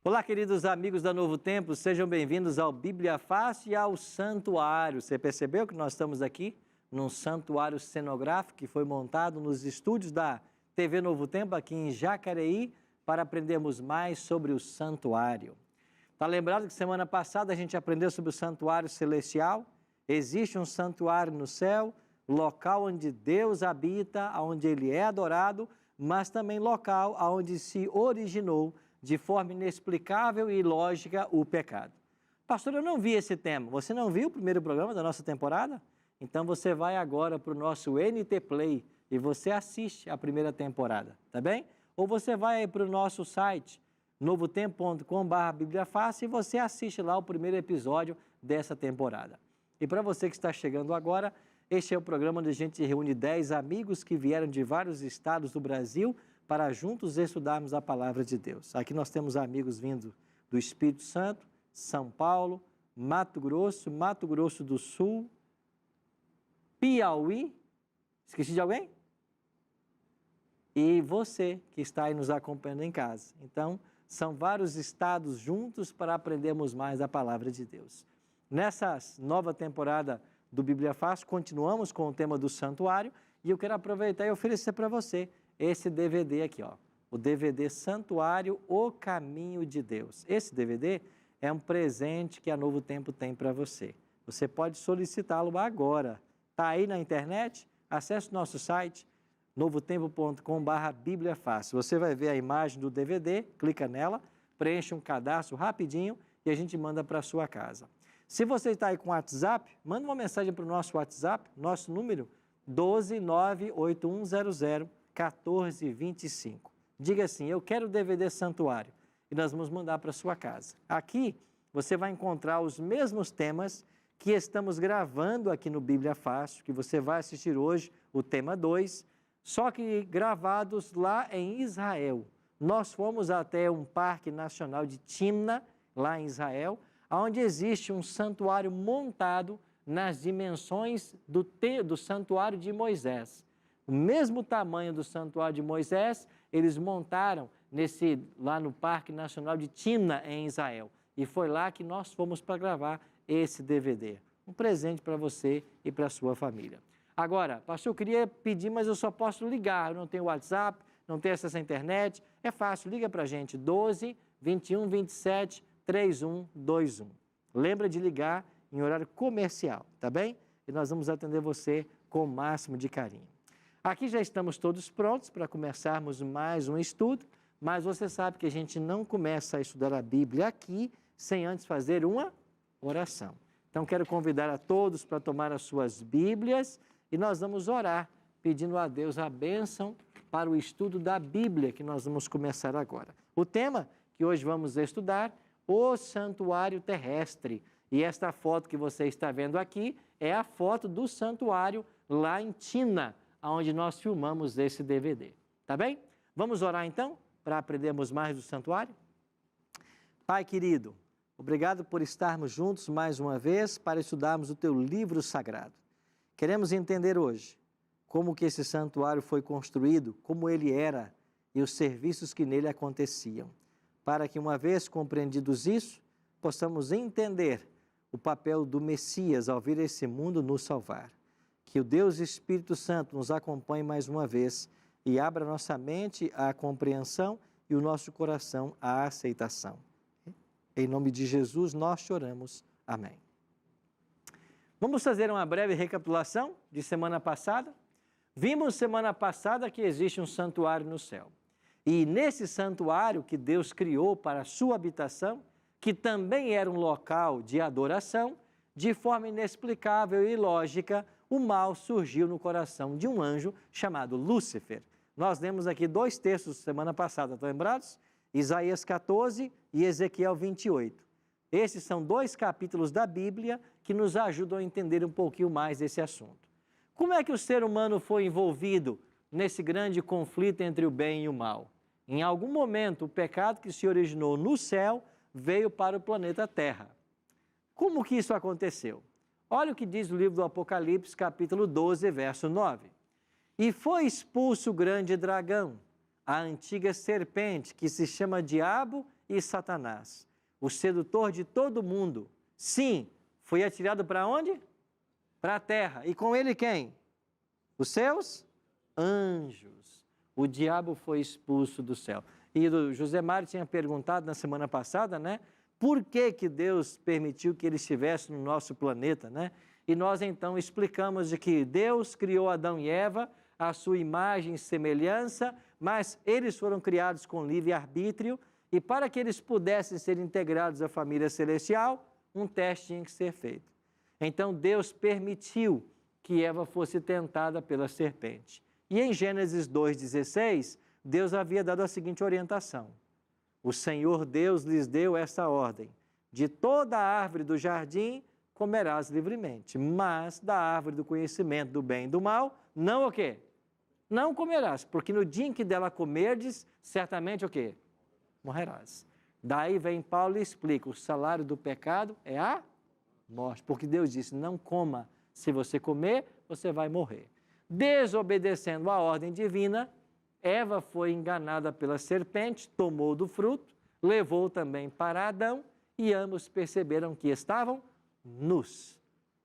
Olá, queridos amigos da Novo Tempo, sejam bem-vindos ao Bíblia Fácil e ao Santuário. Você percebeu que nós estamos aqui num santuário cenográfico que foi montado nos estúdios da TV Novo Tempo, aqui em Jacareí, para aprendermos mais sobre o santuário. Está lembrado que semana passada a gente aprendeu sobre o santuário celestial? Existe um santuário no céu, local onde Deus habita, onde Ele é adorado, mas também local onde se originou de forma inexplicável e ilógica o pecado. Pastor, eu não vi esse tema. Você não viu o primeiro programa da nossa temporada? Então você vai agora para o nosso NT Play e você assiste a primeira temporada, tá bem? Ou você vai para o nosso site, novotempo.com/Bíblia Fácil, e você assiste lá o primeiro episódio dessa temporada. E para você que está chegando agora, este é o programa onde a gente reúne 10 amigos que vieram de vários estados do Brasil para juntos estudarmos a Palavra de Deus. Aqui nós temos amigos vindo do Espírito Santo, São Paulo, Mato Grosso do Sul, Piauí, esqueci de alguém? E você que está aí nos acompanhando em casa. Então, são vários estados juntos para aprendermos mais a Palavra de Deus. Nessa nova temporada do Bíblia Fácil, continuamos com o tema do santuário e eu quero aproveitar e oferecer para você esse DVD aqui, ó, o DVD Santuário, O Caminho de Deus. Esse DVD é um presente que a Novo Tempo tem para você. Você pode solicitá-lo agora. Está aí na internet? Acesse o nosso site, novotempo.com/Bíblia Fácil. Você vai ver a imagem do DVD, clica nela, preenche um cadastro rapidinho e a gente manda para a sua casa. Se você está aí com o WhatsApp, manda uma mensagem para o nosso WhatsApp, nosso número 12981001425. Diga assim, eu quero o DVD Santuário, e nós vamos mandar para a sua casa. Aqui você vai encontrar os mesmos temas que estamos gravando aqui no Bíblia Fácil, que você vai assistir hoje, o tema 2, só que gravados lá em Israel. Nós fomos até um parque nacional de Timna, lá em Israel, onde existe um santuário montado nas dimensões do santuário de Moisés. O mesmo tamanho do santuário de Moisés, eles montaram lá no Parque Nacional de Timna, em Israel. E foi lá que nós fomos para gravar esse DVD. Um presente para você e para a sua família. Agora, pastor, eu queria pedir, mas eu só posso ligar. Eu não tenho WhatsApp, não tenho acesso à internet. É fácil, liga para a gente, 12 21 27 3121. Lembra de ligar em horário comercial, tá bem? E nós vamos atender você com o máximo de carinho. Aqui já estamos todos prontos para começarmos mais um estudo, mas você sabe que a gente não começa a estudar a Bíblia aqui sem antes fazer uma oração. Então quero convidar a todos para tomar as suas Bíblias e nós vamos orar, pedindo a Deus a bênção para o estudo da Bíblia que nós vamos começar agora. O tema que hoje vamos estudar, o santuário terrestre. E esta foto que você está vendo aqui é a foto do santuário lá em Timna, onde nós filmamos esse DVD. Tá bem? Vamos orar então, para aprendermos mais do santuário? Pai querido, obrigado por estarmos juntos mais uma vez para estudarmos o teu livro sagrado. Queremos entender hoje como que esse santuário foi construído, como ele era e os serviços que nele aconteciam. Para que uma vez compreendidos isso, possamos entender o papel do Messias ao vir a esse mundo nos salvar. Que o Deus Espírito Santo nos acompanhe mais uma vez e abra nossa mente à compreensão e o nosso coração à aceitação. Em nome de Jesus nós te oramos. Amém. Vamos fazer uma breve recapitulação de semana passada? Vimos semana passada que existe um santuário no céu. E nesse santuário que Deus criou para a sua habitação, que também era um local de adoração, de forma inexplicável e ilógica, o mal surgiu no coração de um anjo chamado Lúcifer. Nós lemos aqui 2 textos semana passada, estão lembrados? Isaías 14 e Ezequiel 28. Esses são 2 capítulos da Bíblia que nos ajudam a entender um pouquinho mais desse assunto. Como é que o ser humano foi envolvido nesse grande conflito entre o bem e o mal? Em algum momento, o pecado que se originou no céu veio para o planeta Terra. Como que isso aconteceu? Olha o que diz o livro do Apocalipse, capítulo 12, verso 9. E foi expulso o grande dragão, a antiga serpente, que se chama Diabo e Satanás, o sedutor de todo mundo. Sim, foi atirado para onde? Para a terra. E com ele quem? Os seus anjos. O diabo foi expulso do céu. E o José Mário tinha perguntado na semana passada, né? Por que que Deus permitiu que ele estivesse no nosso planeta, né? E nós então explicamos de que Deus criou Adão e Eva à sua imagem e semelhança, mas eles foram criados com livre-arbítrio e para que eles pudessem ser integrados à família celestial, um teste tinha que ser feito. Então Deus permitiu que Eva fosse tentada pela serpente. E em Gênesis 2,16, Deus havia dado a seguinte orientação: o Senhor Deus lhes deu esta ordem: de toda a árvore do jardim comerás livremente, mas da árvore do conhecimento do bem e do mal, não o quê? Não comerás, porque no dia em que dela comerdes, certamente o quê? Morrerás. Daí vem Paulo e explica: o salário do pecado é a morte, porque Deus disse: não coma, se você comer, você vai morrer. Desobedecendo a ordem divina, Eva foi enganada pela serpente, tomou do fruto, levou também para Adão e ambos perceberam que estavam nus.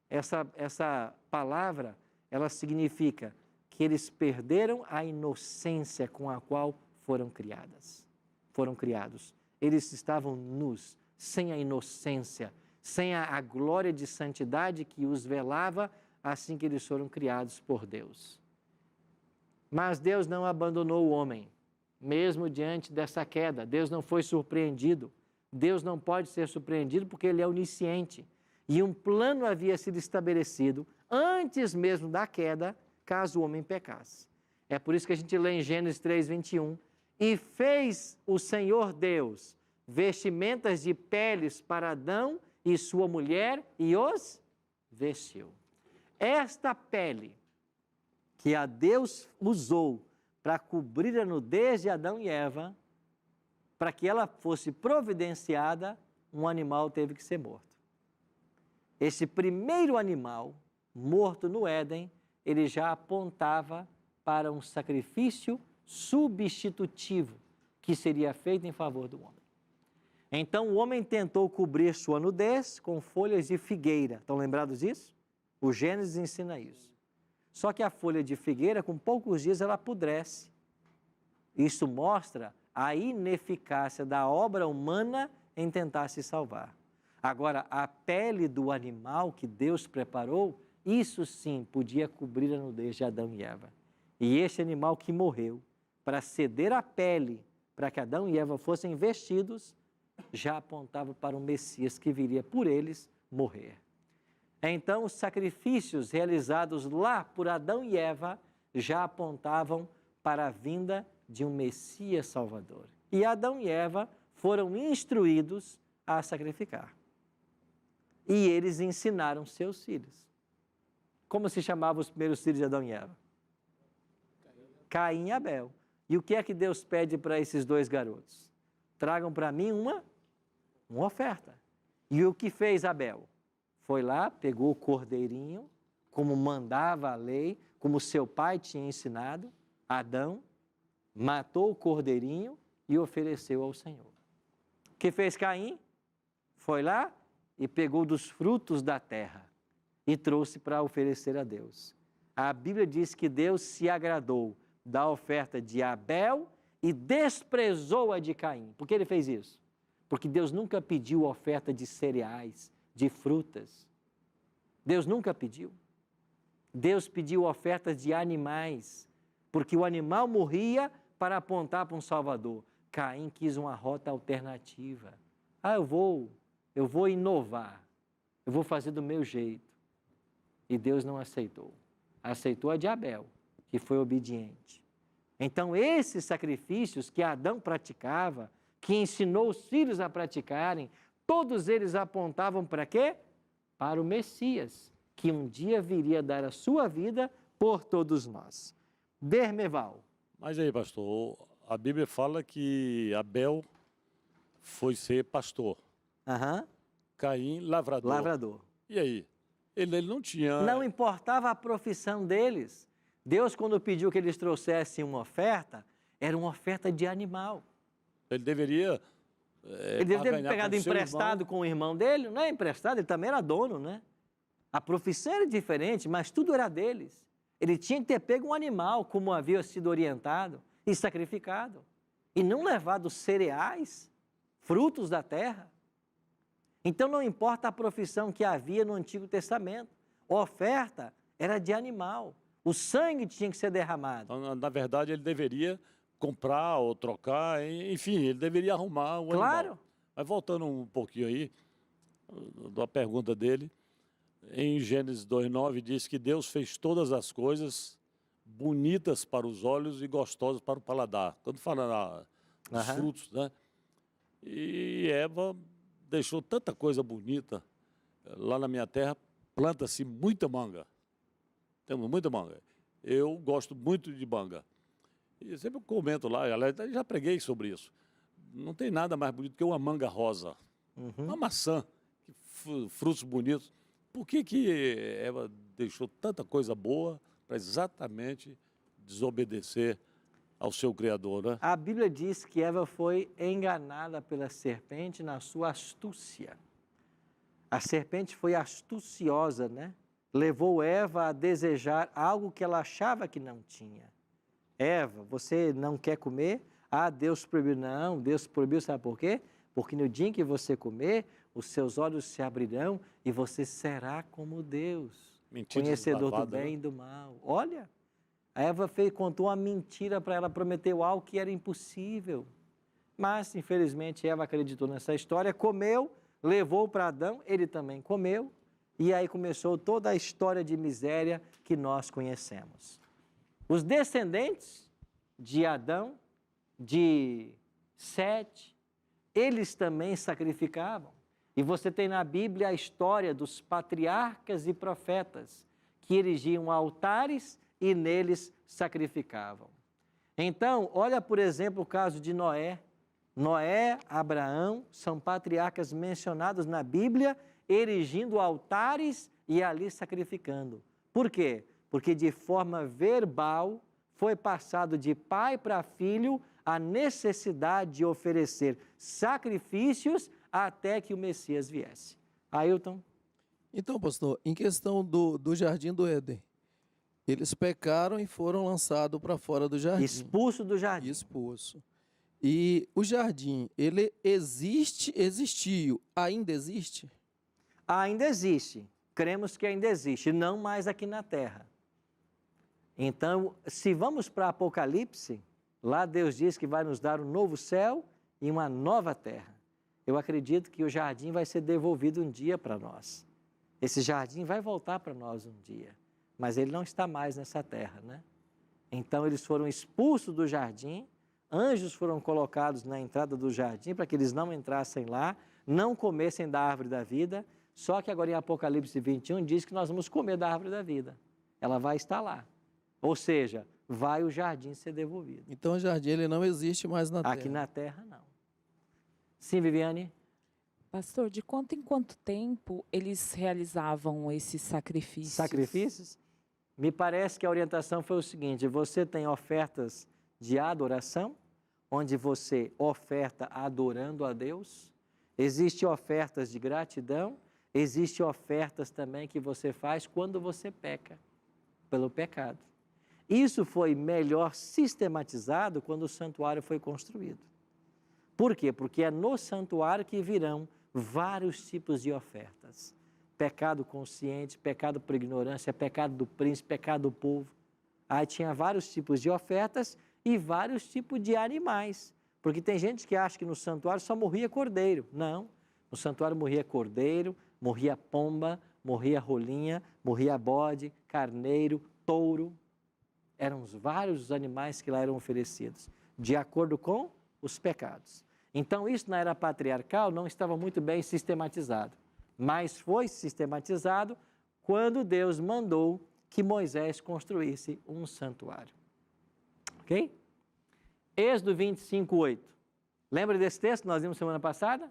Essa palavra, ela significa que eles perderam a inocência com a qual foram criados. Eles estavam nus, sem a inocência, sem a glória de santidade que os velava assim que eles foram criados por Deus. Mas Deus não abandonou o homem, mesmo diante dessa queda. Deus não foi surpreendido. Deus não pode ser surpreendido porque Ele é onisciente. E um plano havia sido estabelecido antes mesmo da queda, caso o homem pecasse. É por isso que a gente lê em Gênesis 3:21, e fez o Senhor Deus vestimentas de peles para Adão e sua mulher e os vestiu. Esta pele que a Deus usou para cobrir a nudez de Adão e Eva, para que ela fosse providenciada, um animal teve que ser morto. Esse primeiro animal, morto no Éden, ele já apontava para um sacrifício substitutivo que seria feito em favor do homem. Então o homem tentou cobrir sua nudez com folhas de figueira. Estão lembrados disso? O Gênesis ensina isso. Só que a folha de figueira, com poucos dias, ela apodrece. Isso mostra a ineficácia da obra humana em tentar se salvar. Agora, a pele do animal que Deus preparou, isso sim podia cobrir a nudez de Adão e Eva. E este animal que morreu, para ceder a pele, para que Adão e Eva fossem vestidos, já apontava para o Messias que viria por eles morrer. Então, os sacrifícios realizados lá por Adão e Eva já apontavam para a vinda de um Messias Salvador. E Adão e Eva foram instruídos a sacrificar. E eles ensinaram seus filhos. Como se chamavam os primeiros filhos de Adão e Eva? Caim e Abel. E o que é que Deus pede para esses dois garotos? Tragam para mim uma oferta. E o que fez Abel? Foi lá, pegou o cordeirinho, como mandava a lei, como seu pai tinha ensinado, Adão, matou o cordeirinho e ofereceu ao Senhor. O que fez Caim? Foi lá e pegou dos frutos da terra e trouxe para oferecer a Deus. A Bíblia diz que Deus se agradou da oferta de Abel e desprezou a de Caim. Por que ele fez isso? Porque Deus nunca pediu oferta de cereais, de frutas. Deus nunca pediu. Deus pediu ofertas de animais, porque o animal morria para apontar para um Salvador. Caim quis uma rota alternativa. Eu vou inovar, eu vou fazer do meu jeito. E Deus não aceitou. Aceitou a de Abel, que foi obediente. Então, esses sacrifícios que Adão praticava, que ensinou os filhos a praticarem, Todos eles apontavam para quê? Para o Messias, que um dia viria dar a sua vida por todos nós. Dermeval. Mas aí, pastor, a Bíblia fala que Abel foi ser pastor, Aham. Caim, lavrador. Lavrador. E aí? Ele não tinha... Não importava a profissão deles. Deus, quando pediu que eles trouxessem uma oferta, era uma oferta de animal. Ele deveria... Ele deve ter pegado emprestado com o irmão dele. Não é emprestado, ele também era dono, né? A profissão era diferente, mas tudo era deles. Ele tinha que ter pego um animal, como havia sido orientado, e sacrificado. E não levado cereais, frutos da terra. Então não importa a profissão que havia no Antigo Testamento. A oferta era de animal. O sangue tinha que ser derramado. Então, na verdade, ele deveria comprar ou trocar, enfim, ele deveria arrumar um animal. Mas voltando um pouquinho aí, da pergunta dele, em Gênesis 2:9 diz que Deus fez todas as coisas bonitas para os olhos e gostosas para o paladar. Quando fala dos frutos, né? E Eva deixou tanta coisa bonita. Lá na minha terra, planta-se muita manga. Temos muita manga. Eu gosto muito de manga. E sempre eu comento lá, já preguei sobre isso. Não tem nada mais bonito que uma manga rosa. Uma maçã, frutos bonitos. Por que Eva deixou tanta coisa boa para exatamente desobedecer ao seu Criador, né? A Bíblia diz que Eva foi enganada pela serpente na sua astúcia. A serpente foi astuciosa, né? Levou Eva a desejar algo que ela achava que não tinha. Eva, você não quer comer? Ah, Deus proibiu. Não, Deus proibiu, sabe por quê? Porque no dia em que você comer, os seus olhos se abrirão e você será como Deus, Mentira conhecedor deslavada, do bem né? e do mal. Olha, a Eva contou uma mentira para ela, prometeu algo que era impossível. Mas, infelizmente, Eva acreditou nessa história, comeu, levou para Adão, ele também comeu, e aí começou toda a história de miséria que nós conhecemos. Os descendentes de Adão, de Sete, eles também sacrificavam. E você tem na Bíblia a história dos patriarcas e profetas que erigiam altares e neles sacrificavam. Então, olha, por exemplo, o caso de Noé. Noé, Abraão, são patriarcas mencionados na Bíblia, erigindo altares e ali sacrificando. Por quê? Porque de forma verbal foi passado de pai para filho a necessidade de oferecer sacrifícios até que o Messias viesse. Ailton? Então, pastor, em questão do Jardim do Éden, eles pecaram e foram lançados para fora do jardim. Expulso do jardim. Expulso. E o jardim, ele existiu, ainda existe? Ainda existe. Cremos que ainda existe, não mais aqui na terra. Então, se vamos para Apocalipse, lá Deus diz que vai nos dar um novo céu e uma nova terra. Eu acredito que o jardim vai ser devolvido um dia para nós. Esse jardim vai voltar para nós um dia, mas ele não está mais nessa terra, né? Então, eles foram expulsos do jardim, anjos foram colocados na entrada do jardim para que eles não entrassem lá, não comessem da árvore da vida, só que agora em Apocalipse 21 diz que nós vamos comer da árvore da vida. Ela vai estar lá. Ou seja, vai o jardim ser devolvido. Então o jardim ele não existe mais na terra. Aqui na terra, não. Sim, Viviane? Pastor, de quanto em quanto tempo eles realizavam esses sacrifícios? Sacrifícios? Me parece que a orientação foi o seguinte: você tem ofertas de adoração, onde você oferta adorando a Deus. Existem ofertas de gratidão, existem ofertas também que você faz quando você peca, pelo pecado. Isso foi melhor sistematizado quando o santuário foi construído. Por quê? Porque é no santuário que virão vários tipos de ofertas. Pecado consciente, pecado por ignorância, pecado do príncipe, pecado do povo. Aí tinha vários tipos de ofertas e vários tipos de animais. Porque tem gente que acha que no santuário só morria cordeiro. Não, no santuário morria cordeiro, morria pomba, morria rolinha, morria bode, carneiro, touro. Eram vários os animais que lá eram oferecidos, de acordo com os pecados. Então, isso na era patriarcal não estava muito bem sistematizado, mas foi sistematizado quando Deus mandou que Moisés construísse um santuário. Ok? Êxodo 25, 8. Lembra desse texto que nós vimos semana passada?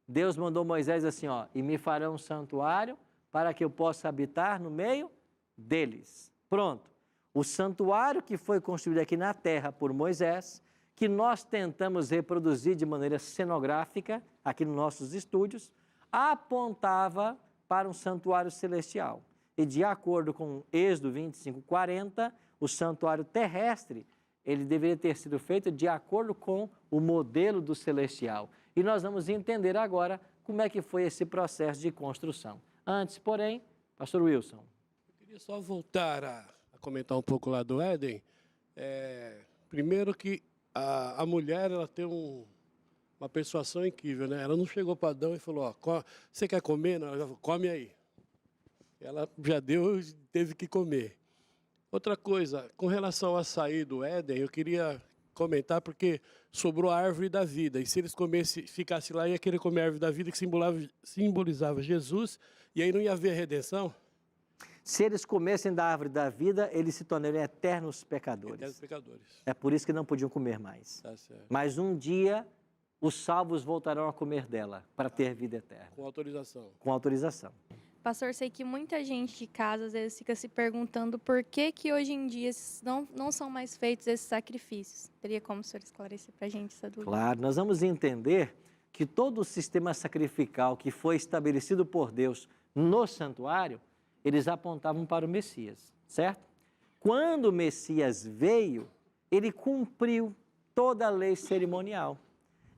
Deus mandou Moisés assim, ó, e me farão um santuário para que eu possa habitar no meio deles. Pronto. O santuário que foi construído aqui na terra por Moisés, que nós tentamos reproduzir de maneira cenográfica aqui nos nossos estúdios, apontava para um santuário celestial. E de acordo com Êxodo 25, 40, o santuário terrestre, ele deveria ter sido feito de acordo com o modelo do celestial. E nós vamos entender agora como é que foi esse processo de construção. Antes, porém, pastor Wilson. Eu queria só voltar a comentar um pouco lá do Éden. Primeiro que a mulher, ela tem uma persuasão incrível, né? Ela não chegou para Adão e falou, ó, você quer comer? Não, ela já falou, come aí. Ela já deu, teve que comer. Outra coisa, com relação a sair do Éden, eu queria comentar porque sobrou a árvore da vida. E se eles ficassem lá, ia querer comer a árvore da vida, que simbolizava Jesus, e aí não ia haver redenção. Se eles comessem da árvore da vida, eles se tornariam eternos pecadores. Eternos pecadores. É por isso que não podiam comer mais. Tá certo. Mas um dia, os salvos voltarão a comer dela, para ter vida eterna. Com autorização. Com autorização. Pastor, sei que muita gente de casa às vezes fica se perguntando por que hoje em dia não são mais feitos esses sacrifícios. Teria como o senhor esclarecer para a gente essa dúvida? Claro, nós vamos entender que todo o sistema sacrificial que foi estabelecido por Deus no santuário, eles apontavam para o Messias, certo? Quando o Messias veio, ele cumpriu toda a lei cerimonial.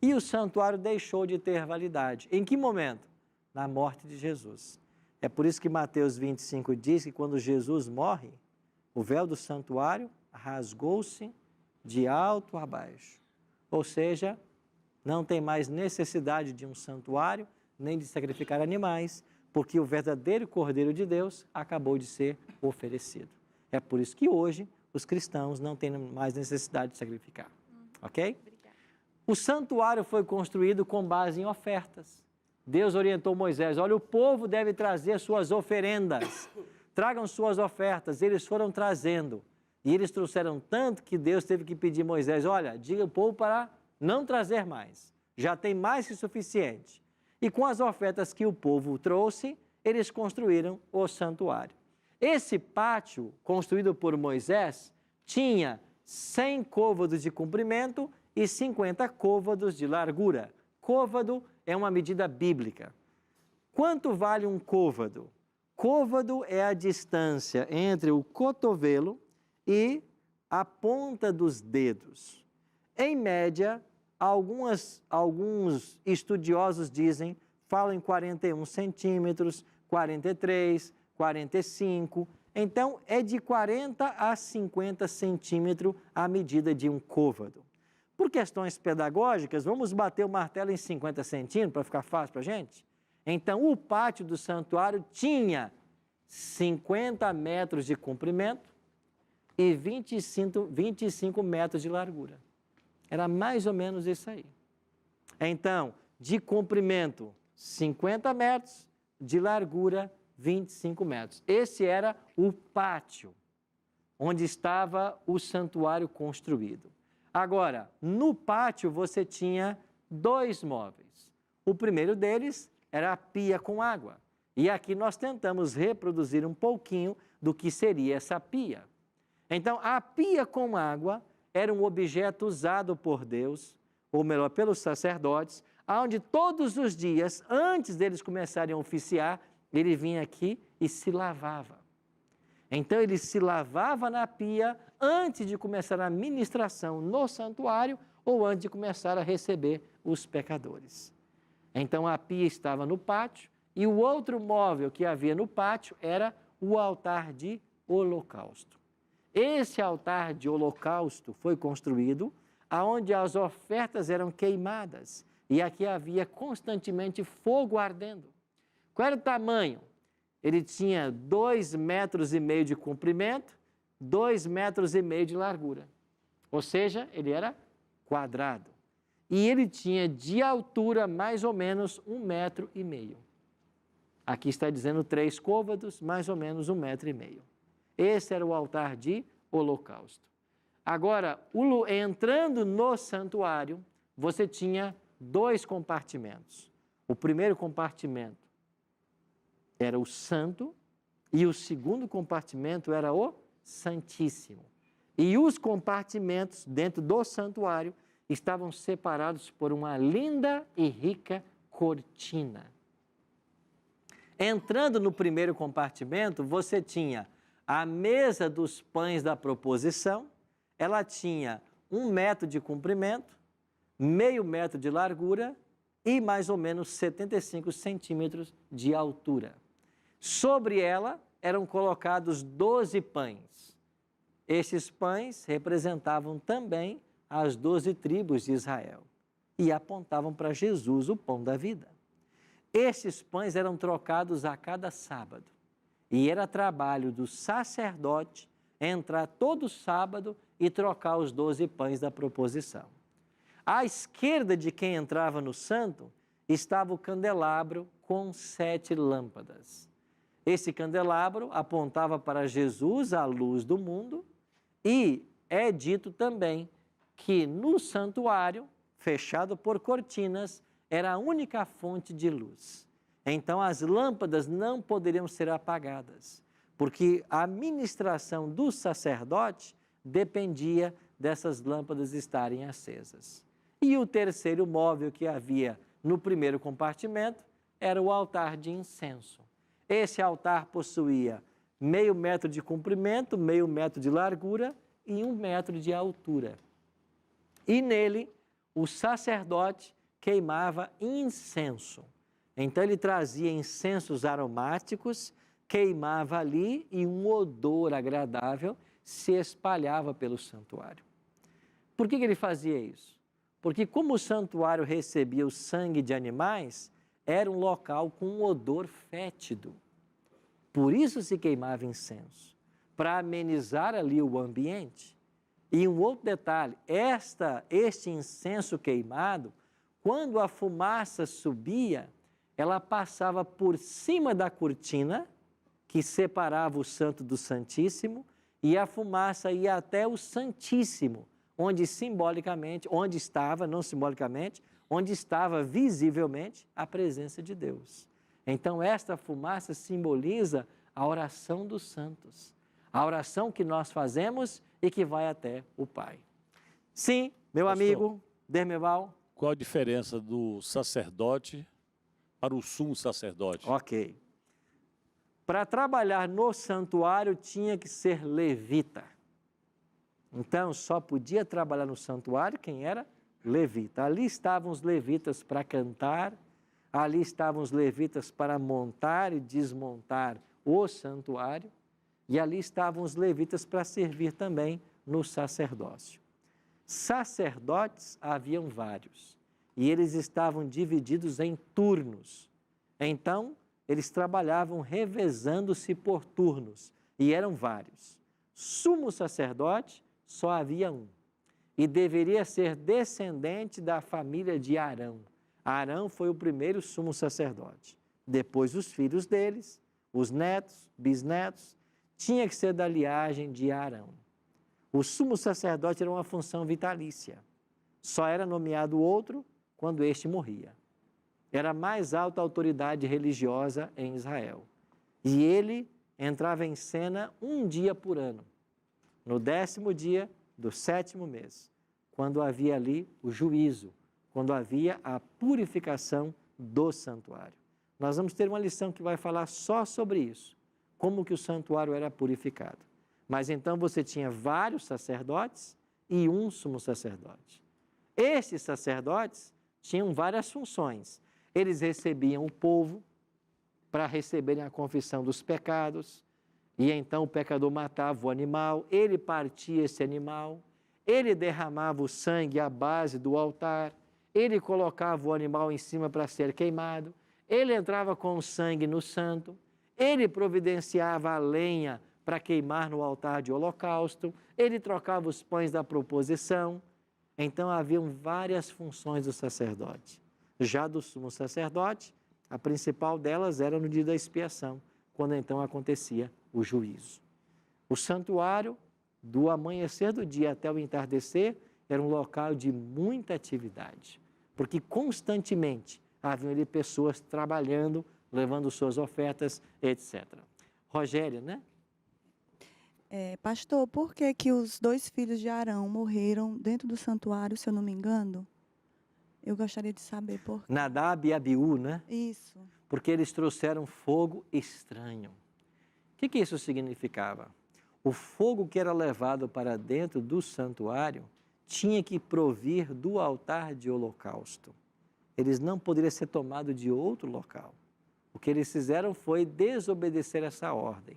E o santuário deixou de ter validade. Em que momento? Na morte de Jesus. É por isso que Mateus 25 diz que quando Jesus morre, o véu do santuário rasgou-se de alto a baixo. Ou seja, não tem mais necessidade de um santuário, nem de sacrificar animais, porque o verdadeiro Cordeiro de Deus acabou de ser oferecido. É por isso que hoje os cristãos não têm mais necessidade de sacrificar. Ok? Obrigada. O santuário foi construído com base em ofertas. Deus orientou Moisés, olha, o povo deve trazer suas oferendas, tragam suas ofertas. Eles foram trazendo, e eles trouxeram tanto que Deus teve que pedir a Moisés, olha, diga ao povo para não trazer mais, já tem mais que suficiente. E com as ofertas que o povo trouxe, eles construíram o santuário. Esse pátio, construído por Moisés, tinha 100 côvados de comprimento e 50 côvados de largura. Côvado é uma medida bíblica. Quanto vale um côvado? Côvado é a distância entre o cotovelo e a ponta dos dedos. Em média, alguns estudiosos dizem, falam em 41 centímetros, 43, 45. Então, é de 40 a 50 centímetros a medida de um côvado. Por questões pedagógicas, vamos bater o martelo em 50 centímetros para ficar fácil para a gente? Então, o pátio do santuário tinha 50 metros de comprimento e 25 metros de largura. Era mais ou menos isso aí. Então, de comprimento, 50 metros, de largura, 25 metros. Esse era o pátio, onde estava o santuário construído. Agora, no pátio você tinha 2 móveis. O primeiro deles era a pia com água. E aqui nós tentamos reproduzir um pouquinho do que seria essa pia. Então, a pia com água era um objeto usado por Deus, ou melhor, pelos sacerdotes, onde todos os dias, antes deles começarem a oficiar, ele vinha aqui e se lavava. Então, ele se lavava na pia antes de começar a ministração no santuário ou antes de começar a receber os pecadores. Então, a pia estava no pátio e o outro móvel que havia no pátio era o altar de holocausto. Esse altar de holocausto foi construído onde as ofertas eram queimadas e aqui havia constantemente fogo ardendo. Qual era o tamanho? Ele tinha 2,5 metros de comprimento, 2,5 metros de largura. Ou seja, ele era quadrado. e ele tinha de altura mais ou menos 1,5 metro. Aqui está dizendo 3 côvados, mais ou menos 1,5 metro. Esse era o altar de holocausto. Agora, entrando no santuário, você tinha 2 compartimentos. O primeiro compartimento era o santo e o segundo compartimento era o santíssimo. E os compartimentos dentro do santuário estavam separados por uma linda e rica cortina. Entrando no primeiro compartimento, você tinha a mesa dos pães da proposição. Ela tinha 1 metro de comprimento, meio metro de largura e mais ou menos 75 centímetros de altura. Sobre ela eram colocados 12 pães. Estes pães representavam também as 12 tribos de Israel e apontavam para Jesus, o pão da vida. Estes pães eram trocados a cada sábado e era trabalho do sacerdote entrar todo sábado e trocar os 12 pães da proposição. À esquerda de quem entrava no santo estava o candelabro com 7 lâmpadas. Esse candelabro apontava para Jesus, a luz do mundo, e é dito também que no santuário, fechado por cortinas, era a única fonte de luz. Então as lâmpadas não poderiam ser apagadas, porque a ministração do sacerdote dependia dessas lâmpadas estarem acesas. E o terceiro móvel que havia no primeiro compartimento era o altar de incenso. Esse altar possuía meio metro de comprimento, meio metro de largura e 1 metro de altura. E nele o sacerdote queimava incenso. Então ele trazia incensos aromáticos, queimava ali e um odor agradável se espalhava pelo santuário. Por que ele fazia isso? Porque como o santuário recebia o sangue de animais, era um local com um odor fétido. Por isso se queimava incenso, para amenizar ali o ambiente. E um outro detalhe, este incenso queimado, quando a fumaça subia, ela passava por cima da cortina, que separava o santo do santíssimo, e a fumaça ia até o santíssimo, onde simbolicamente, onde estava, não simbolicamente, onde estava visivelmente a presença de Deus. Então, esta fumaça simboliza a oração dos santos, a oração que nós fazemos e que vai até o Pai. Sim, meu Pastor, amigo Dermeval. Qual a diferença do sacerdote para o sumo sacerdote? Ok. Para trabalhar no santuário tinha que ser levita. Então, só podia trabalhar no santuário quem era levita. Ali estavam os levitas para cantar, ali estavam os levitas para montar e desmontar o santuário, e ali estavam os levitas para servir também no sacerdócio. Sacerdotes haviam vários, e eles estavam divididos em turnos. Então, eles trabalhavam revezando-se por turnos, e eram vários. Sumo sacerdote, só havia um, e deveria ser descendente da família de Arão. Arão foi o primeiro sumo sacerdote. Depois os filhos deles, os netos, bisnetos, tinha que ser da linhagem de Arão. O sumo sacerdote era uma função vitalícia. Só era nomeado outro quando este morria. Era a mais alta autoridade religiosa em Israel. E ele entrava em cena um dia por ano, no 10º dia do 7º mês, quando havia ali o juízo, quando havia a purificação do santuário. Nós vamos ter uma lição que vai falar só sobre isso, como que o santuário era purificado. Mas então você tinha vários sacerdotes e um sumo sacerdote. Esses sacerdotes tinham várias funções. Eles recebiam o povo para receberem a confissão dos pecados, e então o pecador matava o animal, ele partia esse animal, ele derramava o sangue à base do altar, ele colocava o animal em cima para ser queimado, ele entrava com o sangue no santo, ele providenciava a lenha para queimar no altar de holocausto, ele trocava os pães da proposição. Então haviam várias funções do sacerdote. Já do sumo sacerdote, a principal delas era no dia da expiação, quando então acontecia o juízo. O santuário, do amanhecer do dia até o entardecer, era um local de muita atividade, porque constantemente haviam ali pessoas trabalhando, levando suas ofertas, etc. Rogéria, né? Pastor, por que que os 2 filhos de Arão morreram dentro do santuário, se eu não me engano? Eu gostaria de saber por quê. Nadab e Abiú, né? Isso. Porque eles trouxeram fogo estranho. O que isso significava? O fogo que era levado para dentro do santuário tinha que provir do altar de holocausto. Eles não poderiam ser tomados de outro local. O que eles fizeram foi desobedecer essa ordem.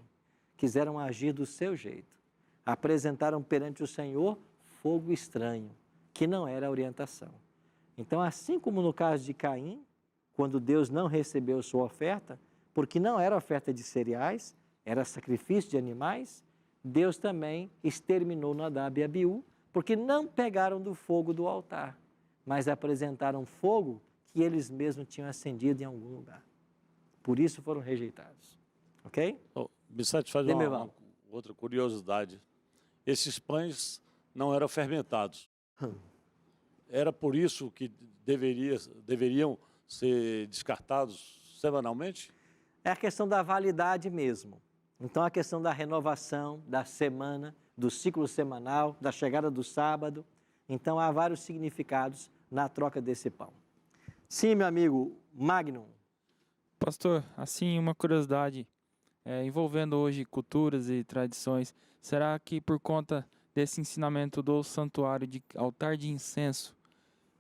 Quiseram agir do seu jeito. Apresentaram perante o Senhor fogo estranho, que não era a orientação. Então, assim como no caso de Caim, quando Deus não recebeu sua oferta, porque não era oferta de cereais, era sacrifício de animais, Deus também exterminou Nadab e Abiú, porque não pegaram do fogo do altar, mas apresentaram fogo que eles mesmos tinham acendido em algum lugar. Por isso foram rejeitados. Ok? Me satisfaz uma outra curiosidade. Esses pães não eram fermentados. Era por isso que deveriam ser descartados semanalmente? É a questão da validade mesmo. Então, a questão da renovação, da semana, do ciclo semanal, da chegada do sábado. Então, há vários significados na troca desse pão. Sim, meu amigo Magnum. Pastor, assim, uma curiosidade, envolvendo hoje culturas e tradições, será que por conta desse ensinamento do santuário de altar de incenso,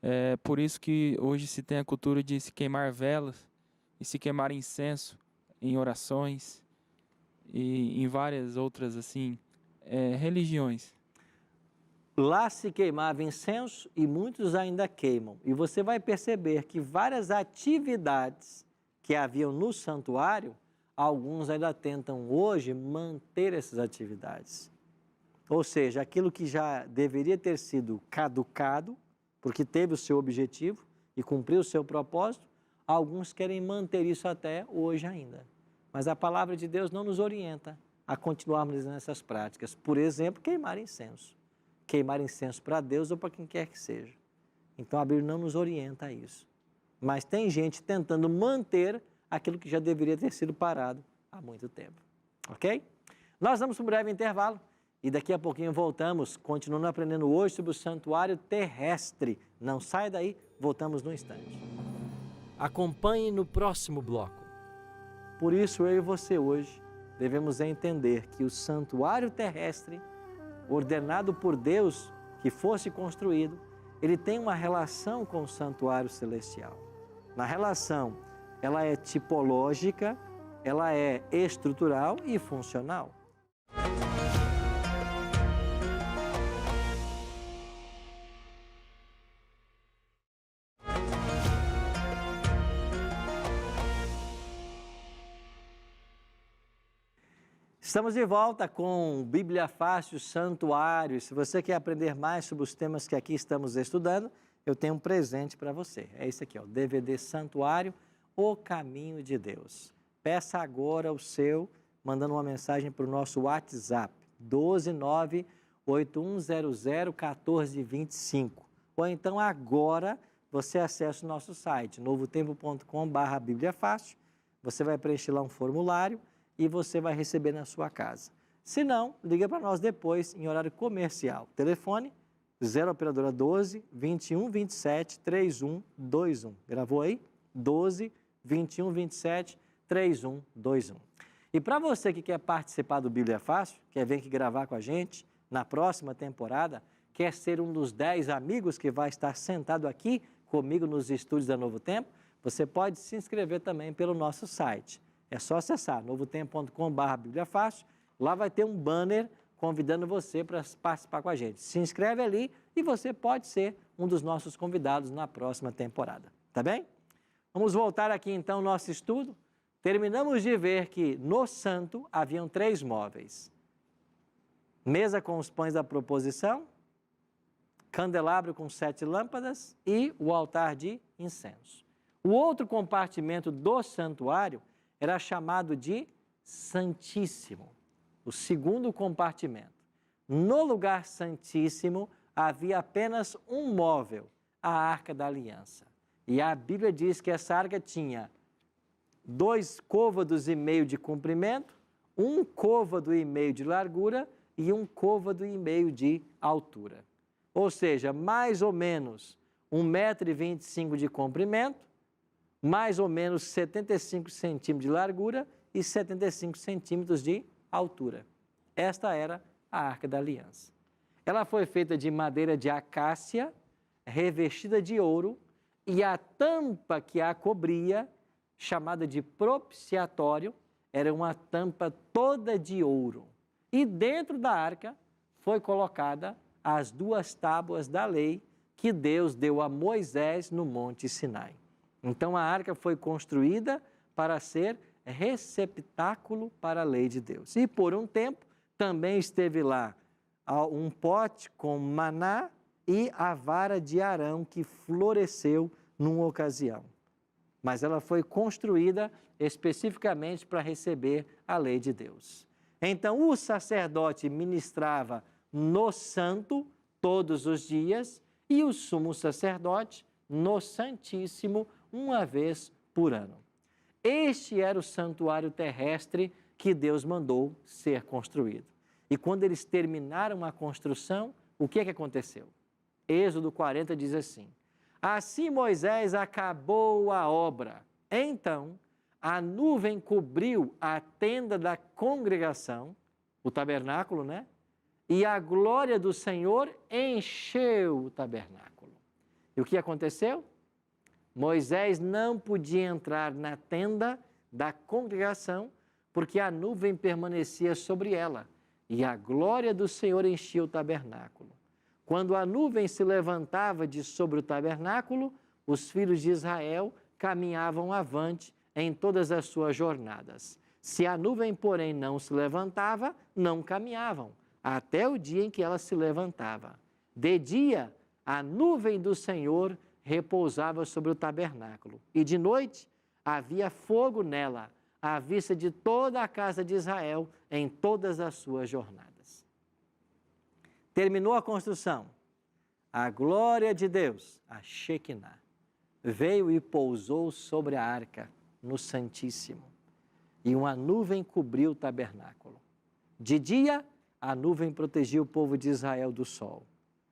é por isso que hoje se tem a cultura de se queimar velas e se queimar incenso em orações e em várias outras, assim, religiões? Lá se queimava incenso e muitos ainda queimam. E você vai perceber que várias atividades que haviam no santuário, alguns ainda tentam hoje manter essas atividades. Ou seja, aquilo que já deveria ter sido caducado, porque teve o seu objetivo e cumpriu o seu propósito, alguns querem manter isso até hoje ainda. Mas a palavra de Deus não nos orienta a continuarmos nessas práticas. Por exemplo, queimar incenso. Queimar incenso para Deus ou para quem quer que seja. Então a Bíblia não nos orienta a isso. Mas tem gente tentando manter aquilo que já deveria ter sido parado há muito tempo. Ok? Nós vamos para um breve intervalo e daqui a pouquinho voltamos, continuando aprendendo hoje sobre o santuário terrestre. Não sai daí, voltamos num instante. Acompanhe no próximo bloco. Por isso, eu e você hoje devemos entender que o santuário terrestre, ordenado por Deus que fosse construído, ele tem uma relação com o santuário celestial. Na relação, ela é tipológica, ela é estrutural e funcional. Estamos de volta com Bíblia Fácil, Santuário. Se você quer aprender mais sobre os temas que aqui estamos estudando, eu tenho um presente para você. É esse aqui, ó, DVD Santuário, O Caminho de Deus. Peça agora o seu, mandando uma mensagem para o nosso WhatsApp, 12981001425. Ou então agora você acessa o nosso site, novotempo.com/Bíblia Fácil. Você vai preencher lá um formulário e você vai receber na sua casa. Se não, liga para nós depois em horário comercial. Telefone 0 operadora 12 21 27 3121. Gravou aí? 12 21 27 3121. E para você que quer participar do Bíblia Fácil, quer vir aqui gravar com a gente na próxima temporada, quer ser um dos 10 amigos que vai estar sentado aqui comigo nos estúdios da Novo Tempo, você pode se inscrever também pelo nosso site. É só acessar novotempo.com/Bíblia Fácil. Lá vai ter um banner convidando você para participar com a gente. Se inscreve ali e você pode ser um dos nossos convidados na próxima temporada. Tá bem? Vamos voltar aqui então ao nosso estudo. Terminamos de ver que no santo haviam 3 móveis. Mesa com os pães da proposição, candelabro com 7 lâmpadas e o altar de incenso. O outro compartimento do santuário era chamado de Santíssimo, o segundo compartimento. No lugar santíssimo havia apenas um móvel, a Arca da Aliança. E a Bíblia diz que essa arca tinha 2,5 côvados de comprimento, 1,5 côvado de largura e 1,5 côvado de altura. Ou seja, mais ou menos 1,25 m de comprimento, mais ou menos 75 centímetros de largura e 75 centímetros de altura. Esta era a Arca da Aliança. Ela foi feita de madeira de acácia, revestida de ouro, e a tampa que a cobria, chamada de propiciatório, era uma tampa toda de ouro. E dentro da arca foi colocada as 2 tábuas da lei que Deus deu a Moisés no Monte Sinai. Então a arca foi construída para ser receptáculo para a lei de Deus. E por um tempo também esteve lá um pote com maná e a vara de Arão que floresceu numa ocasião. Mas ela foi construída especificamente para receber a lei de Deus. Então o sacerdote ministrava no santo todos os dias e o sumo sacerdote no santíssimo uma vez por ano. Este era o santuário terrestre que Deus mandou ser construído. E quando eles terminaram a construção, o que aconteceu? Êxodo 40 diz assim: assim Moisés acabou a obra. Então a nuvem cobriu a tenda da congregação, o tabernáculo, né? E a glória do Senhor encheu o tabernáculo. E o que aconteceu? Moisés não podia entrar na tenda da congregação, porque a nuvem permanecia sobre ela, e a glória do Senhor enchia o tabernáculo. Quando a nuvem se levantava de sobre o tabernáculo, os filhos de Israel caminhavam avante em todas as suas jornadas. Se a nuvem, porém, não se levantava, não caminhavam, até o dia em que ela se levantava. De dia, a nuvem do Senhor repousava sobre o tabernáculo, e de noite havia fogo nela, à vista de toda a casa de Israel em todas as suas jornadas. Terminou a construção. A glória de Deus, a Shekinah, veio e pousou sobre a arca, no Santíssimo, e uma nuvem cobriu o tabernáculo. De dia, a nuvem protegia o povo de Israel do sol.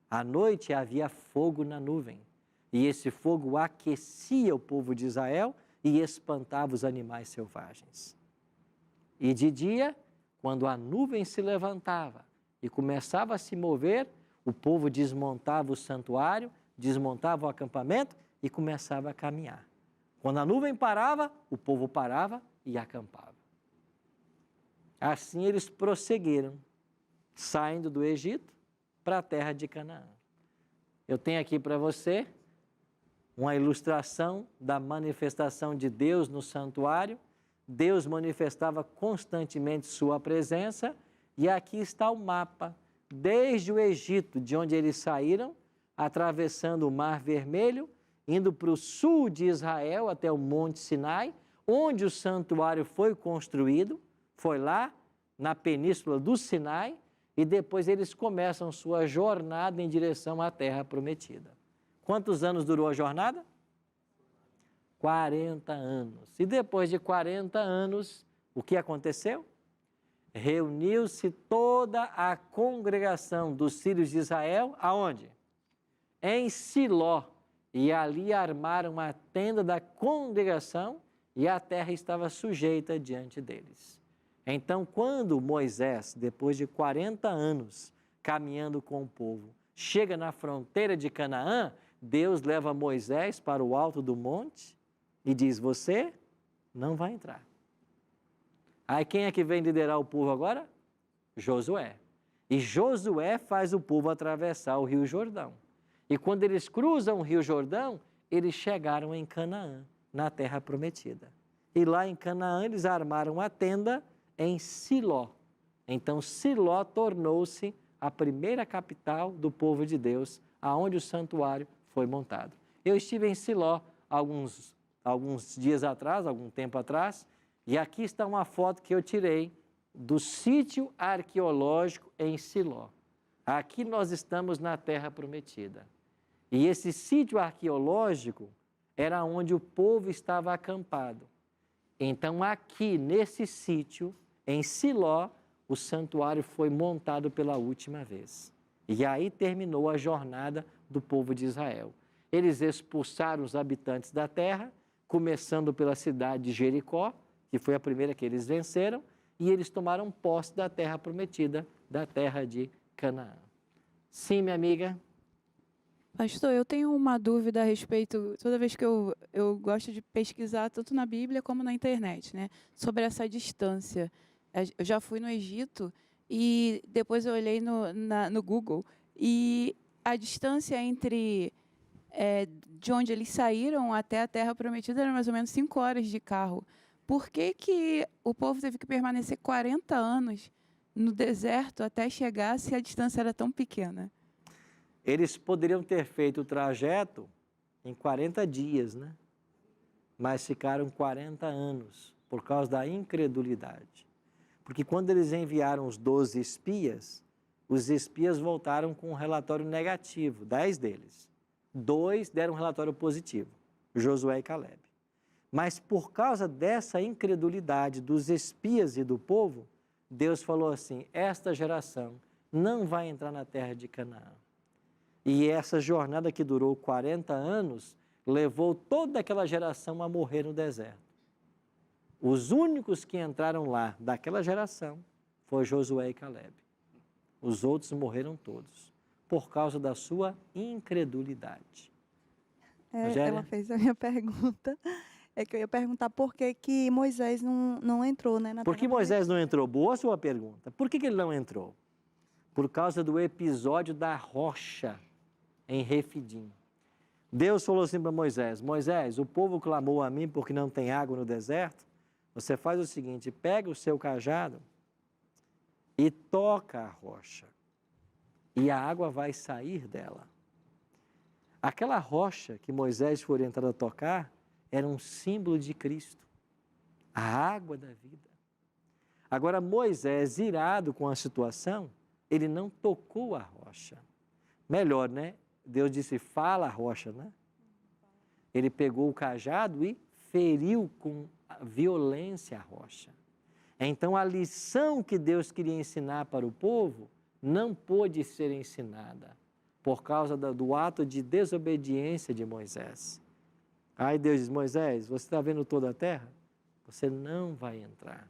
À noite havia fogo na nuvem, e esse fogo aquecia o povo de Israel e espantava os animais selvagens. E de dia, quando a nuvem se levantava e começava a se mover, o povo desmontava o santuário, desmontava o acampamento e começava a caminhar. Quando a nuvem parava, o povo parava e acampava. Assim eles prosseguiram, saindo do Egito para a terra de Canaã. Eu tenho aqui para você uma ilustração da manifestação de Deus no santuário. Deus manifestava constantemente sua presença, e aqui está o mapa, desde o Egito, de onde eles saíram, atravessando o Mar Vermelho, indo para o sul de Israel até o Monte Sinai, onde o santuário foi construído, foi lá na península do Sinai, e depois eles começam sua jornada em direção à terra prometida. Quantos anos durou a jornada? 40 anos. E depois de 40 anos, o que aconteceu? Reuniu-se toda a congregação dos filhos de Israel, aonde? Em Siló. E ali armaram a tenda da congregação e a terra estava sujeita diante deles. Então, quando Moisés, depois de 40 anos caminhando com o povo, chega na fronteira de Canaã, Deus leva Moisés para o alto do monte e diz: você não vai entrar. Aí quem é que vem liderar o povo agora? Josué. E Josué faz o povo atravessar o Rio Jordão. E quando eles cruzam o Rio Jordão, eles chegaram em Canaã, na terra prometida. E lá em Canaã eles armaram a tenda em Siló. Então Siló tornou-se a primeira capital do povo de Deus aonde o santuário foi montado. Eu estive em Siló alguns dias atrás, algum tempo atrás, e aqui está uma foto que eu tirei do sítio arqueológico em Siló. Aqui nós estamos na Terra Prometida. E esse sítio arqueológico era onde o povo estava acampado. Então, aqui nesse sítio, em Siló, o santuário foi montado pela última vez. E aí terminou a jornada do povo de Israel. Eles expulsaram os habitantes da terra, começando pela cidade de Jericó, que foi a primeira que eles venceram, e eles tomaram posse da terra prometida, da terra de Canaã. Sim, minha amiga? Pastor, eu tenho uma dúvida a respeito, toda vez que eu gosto de pesquisar, tanto na Bíblia como na internet, né, sobre essa distância. Eu já fui no Egito e depois eu olhei no Google, e a distância entre de onde eles saíram até a Terra Prometida era mais ou menos 5 horas de carro. Por que o povo teve que permanecer 40 anos no deserto até chegar, se a distância era tão pequena? Eles poderiam ter feito o trajeto em 40 dias, né? Mas ficaram 40 anos por causa da incredulidade. Porque quando eles enviaram os 12 espias, os espias voltaram com um relatório negativo, 10 deles. 2 deram um relatório positivo, Josué e Caleb. Mas por causa dessa incredulidade dos espias e do povo, Deus falou assim, esta geração não vai entrar na terra de Canaã. E essa jornada que durou 40 anos, levou toda aquela geração a morrer no deserto. Os únicos que entraram lá daquela geração foi Josué e Caleb. Os outros morreram todos, por causa da sua incredulidade. Ela fez a minha pergunta. É que eu ia perguntar por que Moisés não entrou, né? Por que Moisés não entrou? Boa sua pergunta. Por que ele não entrou? Por causa do episódio da rocha em Refidim. Deus falou assim para Moisés, Moisés, o povo clamou a mim porque não tem água no deserto. Você faz o seguinte, pega o seu cajado e toca a rocha. E a água vai sair dela. Aquela rocha que Moisés foi orientado a tocar era um símbolo de Cristo. A água da vida. Agora Moisés, irado com a situação, ele não tocou a rocha. Melhor, né? Deus disse, fala a rocha, né? Ele pegou o cajado e feriu com violência a rocha. Então, a lição que Deus queria ensinar para o povo não pôde ser ensinada por causa do ato de desobediência de Moisés. Aí Deus diz, Moisés, você está vendo toda a terra? Você não vai entrar,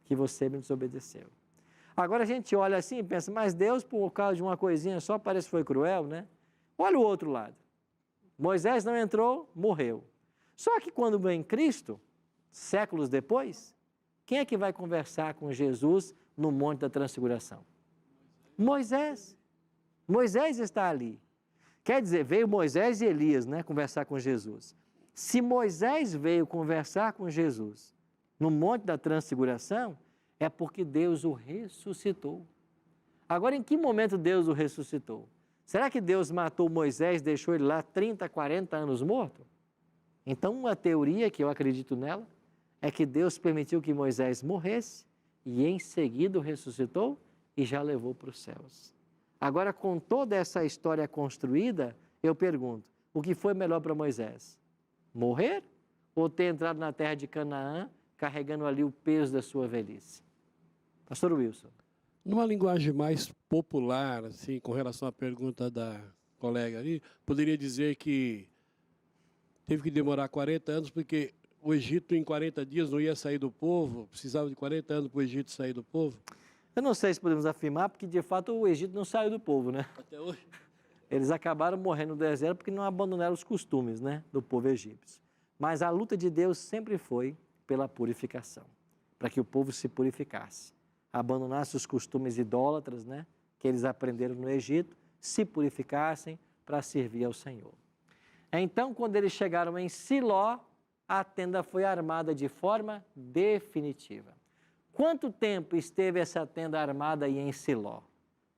que você me desobedeceu. Agora a gente olha assim e pensa, mas Deus, por causa de uma coisinha só, parece que foi cruel, né? Olha o outro lado. Moisés não entrou, morreu. Só que quando vem Cristo, séculos depois, quem é que vai conversar com Jesus no Monte da Transfiguração? Moisés. Moisés está ali. Quer dizer, veio Moisés e Elias, né, conversar com Jesus. Se Moisés veio conversar com Jesus no Monte da Transfiguração, é porque Deus o ressuscitou. Agora, em que momento Deus o ressuscitou? Será que Deus matou Moisés e deixou ele lá 30, 40 anos morto? Então, uma teoria que eu acredito nela é que Deus permitiu que Moisés morresse e em seguida o ressuscitou e já levou para os céus. Agora, com toda essa história construída, eu pergunto, o que foi melhor para Moisés? Morrer ou ter entrado na terra de Canaã carregando ali o peso da sua velhice? Pastor Wilson. Numa linguagem mais popular, assim, com relação à pergunta da colega ali, poderia dizer que teve que demorar 40 anos, porque o Egito em 40 dias não ia sair do povo, precisava de 40 anos para o Egito sair do povo? Eu não sei se podemos afirmar, porque de fato o Egito não saiu do povo, né? Até hoje. Eles acabaram morrendo no deserto porque não abandonaram os costumes, né, do povo egípcio. Mas a luta de Deus sempre foi pela purificação, para que o povo se purificasse. Abandonasse os costumes idólatras, né, que eles aprenderam no Egito, se purificassem para servir ao Senhor. Então, quando eles chegaram em Siló, a tenda foi armada de forma definitiva. Quanto tempo esteve essa tenda armada aí em Siló?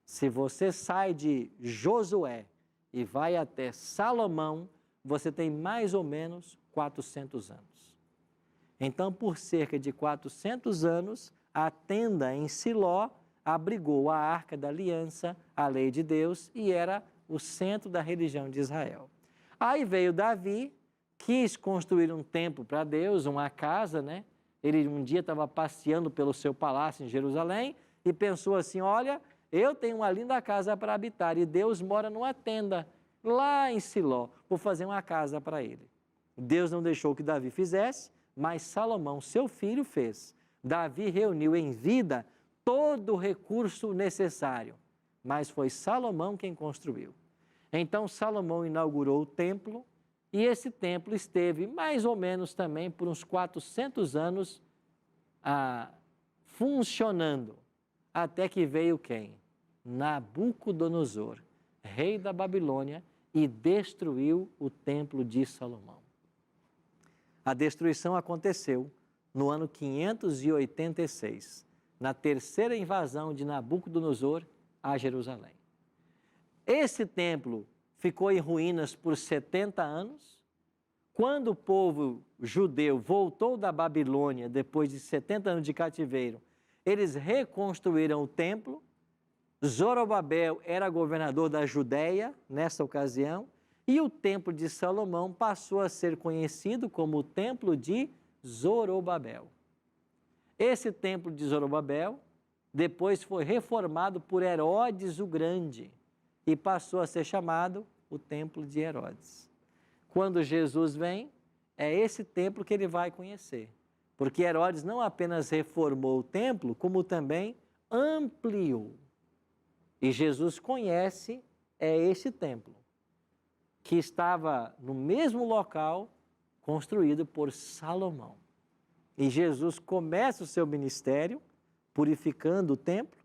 Se você sai de Josué e vai até Salomão, você tem mais ou menos 400 anos. Então, por cerca de 400 anos, a tenda em Siló abrigou a Arca da Aliança, a lei de Deus, e era o centro da religião de Israel. Aí veio Davi, quis construir um templo para Deus, uma casa, né? Ele um dia estava passeando pelo seu palácio em Jerusalém e pensou assim, olha, eu tenho uma linda casa para habitar e Deus mora numa tenda lá em Siló, vou fazer uma casa para ele. Deus não deixou que Davi fizesse, mas Salomão, seu filho, fez. Davi reuniu em vida todo o recurso necessário, mas foi Salomão quem construiu. Então Salomão inaugurou o templo e esse templo esteve mais ou menos também por uns 400 anos funcionando, até que veio quem? Nabucodonosor, rei da Babilônia, e destruiu o templo de Salomão. A destruição aconteceu no ano 586, na terceira invasão de Nabucodonosor a Jerusalém. Esse templo ficou em ruínas por 70 anos. Quando o povo judeu voltou da Babilônia, depois de 70 anos de cativeiro, eles reconstruíram o templo. Zorobabel era governador da Judéia nessa ocasião, e o templo de Salomão passou a ser conhecido como o templo de Zorobabel. Esse templo de Zorobabel depois foi reformado por Herodes o Grande e passou a ser chamado o templo de Herodes. Quando Jesus vem, é esse templo que ele vai conhecer, porque Herodes não apenas reformou o templo, como também ampliou. E Jesus conhece esse templo, que estava no mesmo local construído por Salomão. E Jesus começa o seu ministério purificando o templo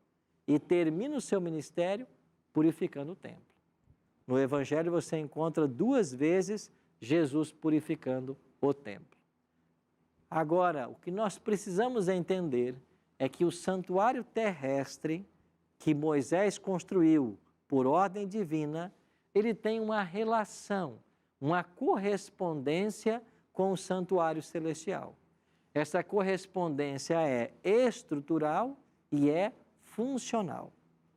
e termina o seu ministério purificando o templo. No Evangelho você encontra 2 vezes Jesus purificando o templo. Agora, o que nós precisamos entender é que o santuário terrestre que Moisés construiu por ordem divina, ele tem uma relação, uma correspondência com o santuário celestial. Essa correspondência é estrutural e é funcional.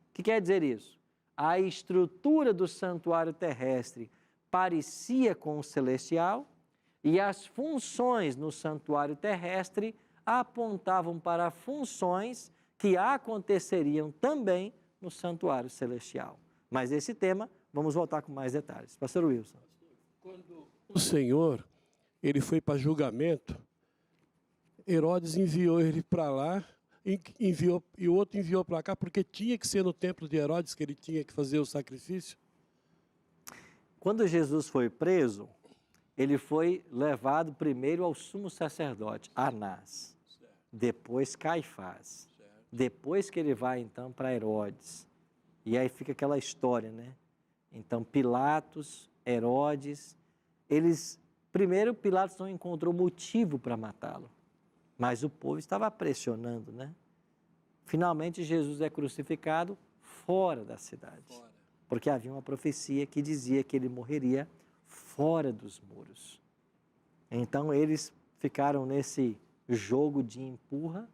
O que quer dizer isso? A estrutura do santuário terrestre parecia com o celestial e as funções no santuário terrestre apontavam para funções que aconteceriam também no santuário celestial. Mas esse tema, vamos voltar com mais detalhes. Pastor Wilson. Quando o Senhor, ele foi para julgamento, Herodes enviou ele para lá, e o outro enviou para cá, porque tinha que ser no templo de Herodes que ele tinha que fazer o sacrifício. Quando Jesus foi preso, ele foi levado primeiro ao sumo sacerdote, Anás, depois Caifás, depois que ele vai então para Herodes. E aí fica aquela história, né? Então Pilatos, Herodes, primeiro Pilatos não encontrou motivo para matá-lo, mas o povo estava pressionando, né? Finalmente Jesus é crucificado fora da cidade, porque havia uma profecia que dizia que ele morreria fora dos muros. Então eles ficaram nesse jogo de empurra,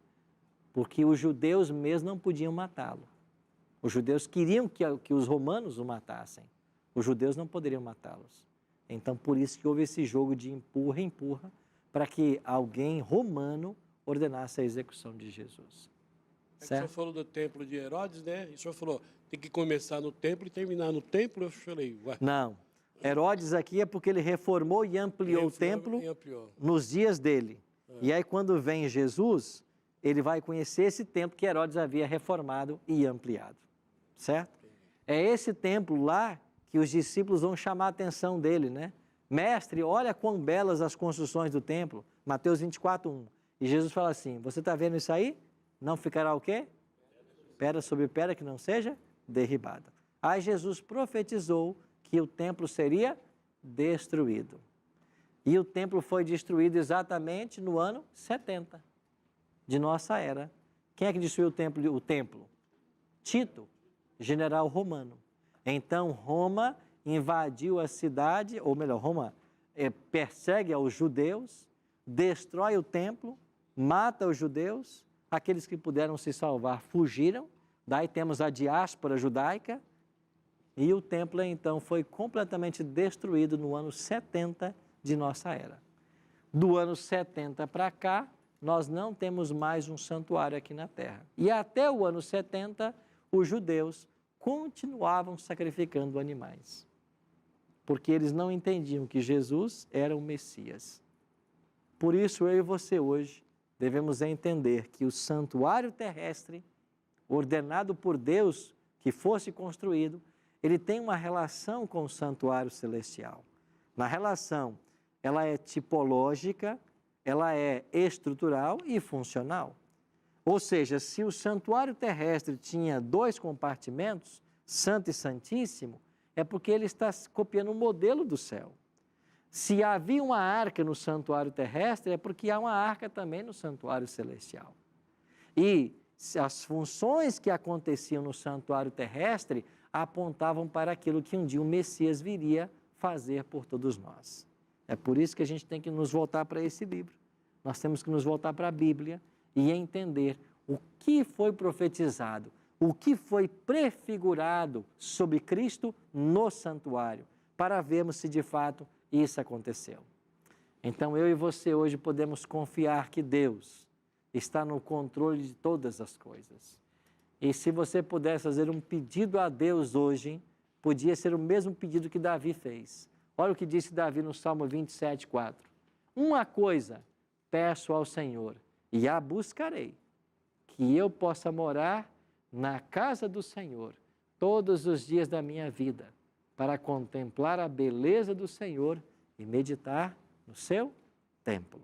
porque os judeus mesmo não podiam matá-lo. Os judeus queriam que os romanos o matassem. Os judeus não poderiam matá-los. Então, por isso que houve esse jogo de empurra, para que alguém romano ordenasse a execução de Jesus. O senhor falou do templo de Herodes, né? E o senhor falou, tem que começar no templo e terminar no templo. Eu falei, ué. Não. Herodes aqui é porque ele reformou e ampliou o templo nos dias dele. E aí, quando vem Jesus, ele vai conhecer esse templo que Herodes havia reformado e ampliado. Certo? É esse templo lá que os discípulos vão chamar a atenção dele, né? Mestre, olha quão belas as construções do templo. Mateus 24:1. E Jesus fala assim, você está vendo isso aí? Não ficará o quê? Pedra sobre pedra que não seja derribada. Aí Jesus profetizou que o templo seria destruído. E o templo foi destruído exatamente no ano 70 de nossa era. Quem é que destruiu o templo? Tito, general romano. Então Roma invadiu a cidade, ou melhor, Roma persegue aos judeus, destrói o templo, mata os judeus, aqueles que puderam se salvar fugiram, daí temos a diáspora judaica, e o templo então foi completamente destruído no ano 70 de nossa era. Do ano 70 para cá, nós não temos mais um santuário aqui na terra. E até o ano 70, os judeus continuavam sacrificando animais, porque eles não entendiam que Jesus era o Messias. Por isso, eu e você hoje devemos entender que o santuário terrestre, ordenado por Deus que fosse construído, ele tem uma relação com o santuário celestial. Na relação, ela é tipológica, ela é estrutural e funcional. Ou seja, se o santuário terrestre tinha 2 compartimentos, Santo e Santíssimo, é porque ele está copiando o modelo do céu. Se havia uma arca no santuário terrestre, é porque há uma arca também no santuário celestial. E as funções que aconteciam no santuário terrestre apontavam para aquilo que um dia o Messias viria fazer por todos nós. É por isso que a gente tem que nos voltar para esse livro. Nós temos que nos voltar para a Bíblia e entender o que foi profetizado, o que foi prefigurado sobre Cristo no santuário, para vermos se de fato isso aconteceu. Então eu e você hoje podemos confiar que Deus está no controle de todas as coisas. E se você pudesse fazer um pedido a Deus hoje, podia ser o mesmo pedido que Davi fez. Olha o que disse Davi no Salmo 27:4. Uma coisa peço ao Senhor e a buscarei, que eu possa morar na casa do Senhor todos os dias da minha vida, para contemplar a beleza do Senhor e meditar no seu templo.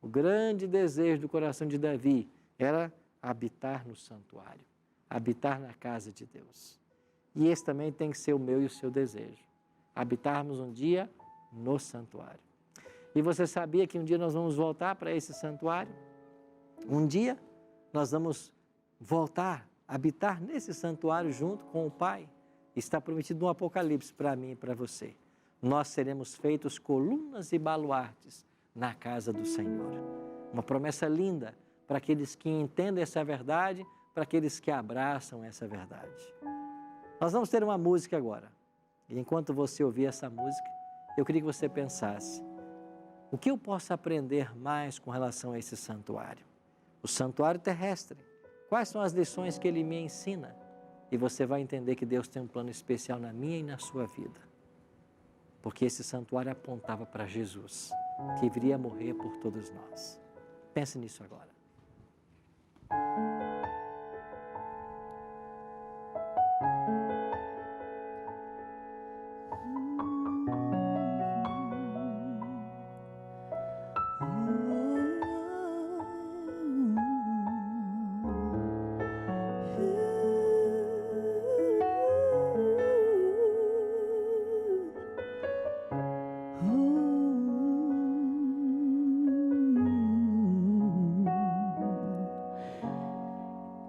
O grande desejo do coração de Davi era habitar no santuário, habitar na casa de Deus. E esse também tem que ser o meu e o seu desejo, habitarmos um dia no santuário. E você sabia que um dia nós vamos voltar para esse santuário? Um dia nós vamos voltar, habitar nesse santuário junto com o Pai. Está prometido no Apocalipse para mim e para você. Nós seremos feitos colunas e baluartes na casa do Senhor. Uma promessa linda para aqueles que entendem essa verdade, para aqueles que abraçam essa verdade. Nós vamos ter uma música agora. E enquanto você ouvir essa música, eu queria que você pensasse: o que eu posso aprender mais com relação a esse santuário? O santuário terrestre. Quais são as lições que ele me ensina? E você vai entender que Deus tem um plano especial na minha e na sua vida. Porque esse santuário apontava para Jesus, que viria morrer por todos nós. Pense nisso agora.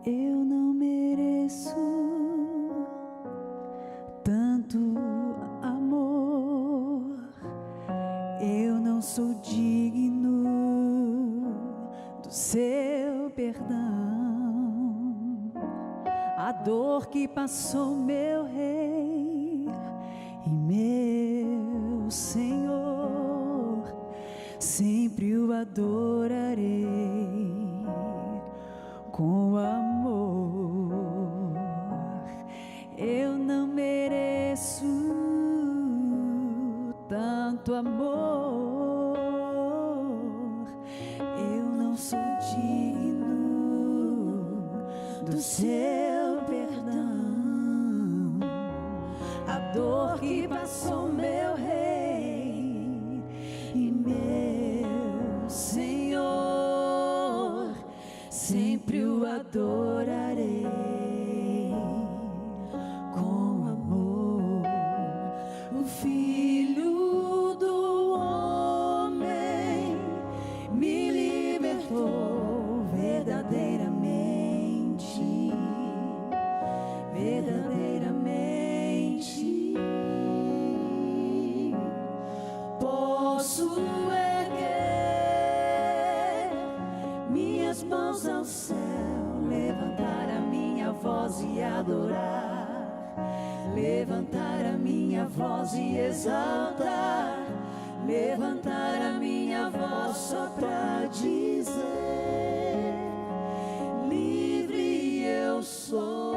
Eu não mereço tanto amor, eu não sou digno do seu perdão. A dor que passou meu Rei e meu Senhor, sempre o adorarei com amor. Eu não mereço tanto amor, eu não sou digno do seu perdão. A dor que passou meu Rei e meu Senhor, sempre o adorarei com amor. O Filho do Homem me libertou verdadeiramente, verdadeiramente. minhas mãos ao céu, levantar a minha voz e adorar, levantar a minha voz e exaltar, levantar a minha voz só pra dizer: livre eu sou.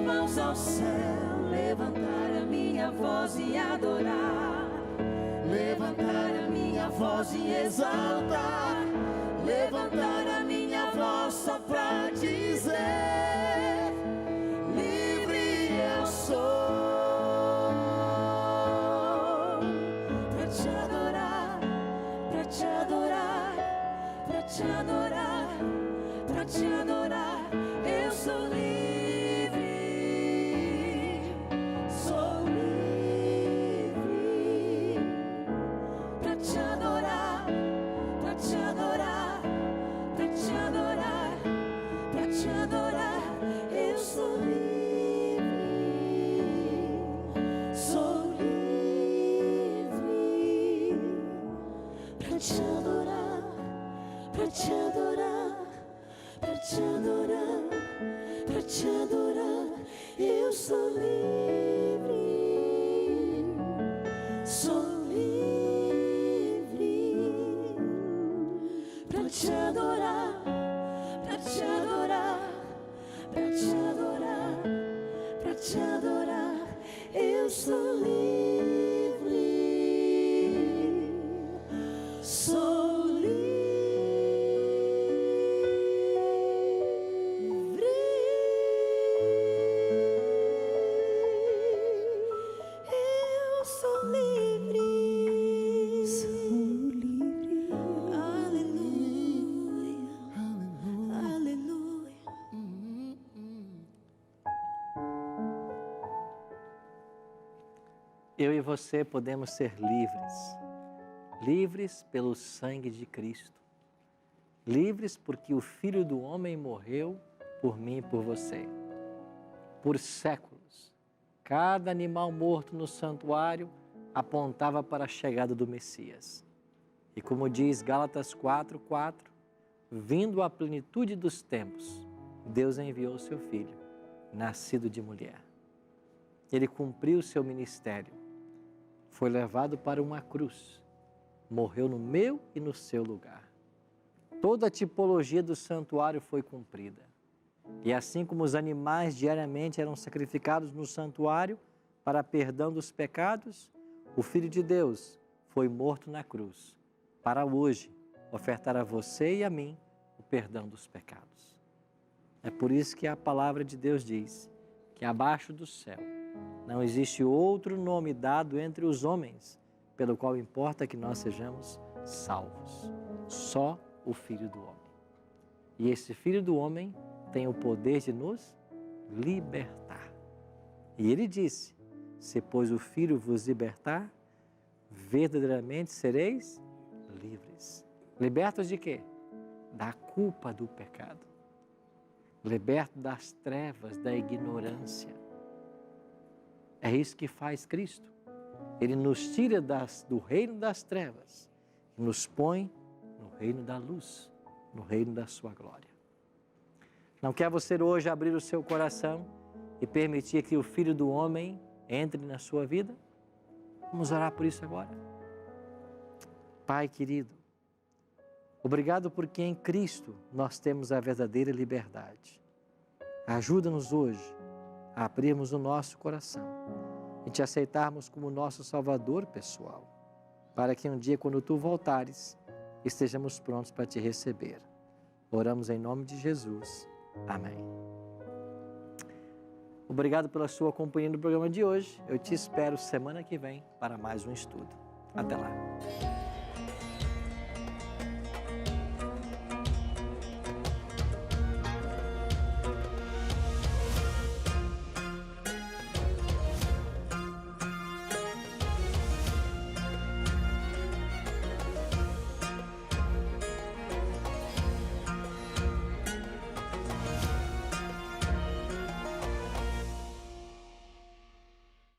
Mãos ao céu, levantar a minha voz e adorar, levantar a minha voz e exaltar, levantar a minha voz só pra dizer: livre eu sou. Pra te adorar, pra te adorar, pra te adorar, pra te adorar, eu sou livre. Te adorar, pra te adorar, pra te adorar, pra te adorar, eu sou livre, sou livre. Pra te adorar, pra te adorar, pra te adorar, pra te adorar, eu sou livre. Sou livre, eu sou livre, aleluia, aleluia. Eu e você podemos ser livres. Livres pelo sangue de Cristo. Livres porque o Filho do Homem morreu por mim e por você. Por séculos, cada animal morto no santuário apontava para a chegada do Messias. E como diz Gálatas 4:4, vindo à plenitude dos tempos, Deus enviou o seu Filho, nascido de mulher. Ele cumpriu o seu ministério, foi levado para uma cruz, morreu no meu e no seu lugar. Toda a tipologia do santuário foi cumprida. E assim como os animais diariamente eram sacrificados no santuário para perdão dos pecados, o Filho de Deus foi morto na cruz, para hoje ofertar a você e a mim o perdão dos pecados. É por isso que a palavra de Deus diz que abaixo do céu não existe outro nome dado entre os homens pelo qual importa que nós sejamos salvos. Só o Filho do Homem. E esse Filho do Homem tem o poder de nos libertar. E ele disse: se pois o Filho vos libertar, verdadeiramente sereis livres. Libertos de quê? Da culpa do pecado. Libertos das trevas, da ignorância. É isso que faz Cristo. Ele nos tira do reino das trevas e nos põe no reino da luz, no reino da sua glória. Não quer você hoje abrir o seu coração e permitir que o Filho do Homem entre na sua vida? Vamos orar por isso agora. Pai querido, obrigado porque em Cristo nós temos a verdadeira liberdade. Ajuda-nos hoje a abrirmos o nosso coração e te aceitarmos como nosso Salvador pessoal, para que um dia, quando Tu voltares, estejamos prontos para Te receber. Oramos em nome de Jesus. Amém. Obrigado pela sua companhia no programa de hoje. Eu te espero semana que vem para mais um estudo. Até lá.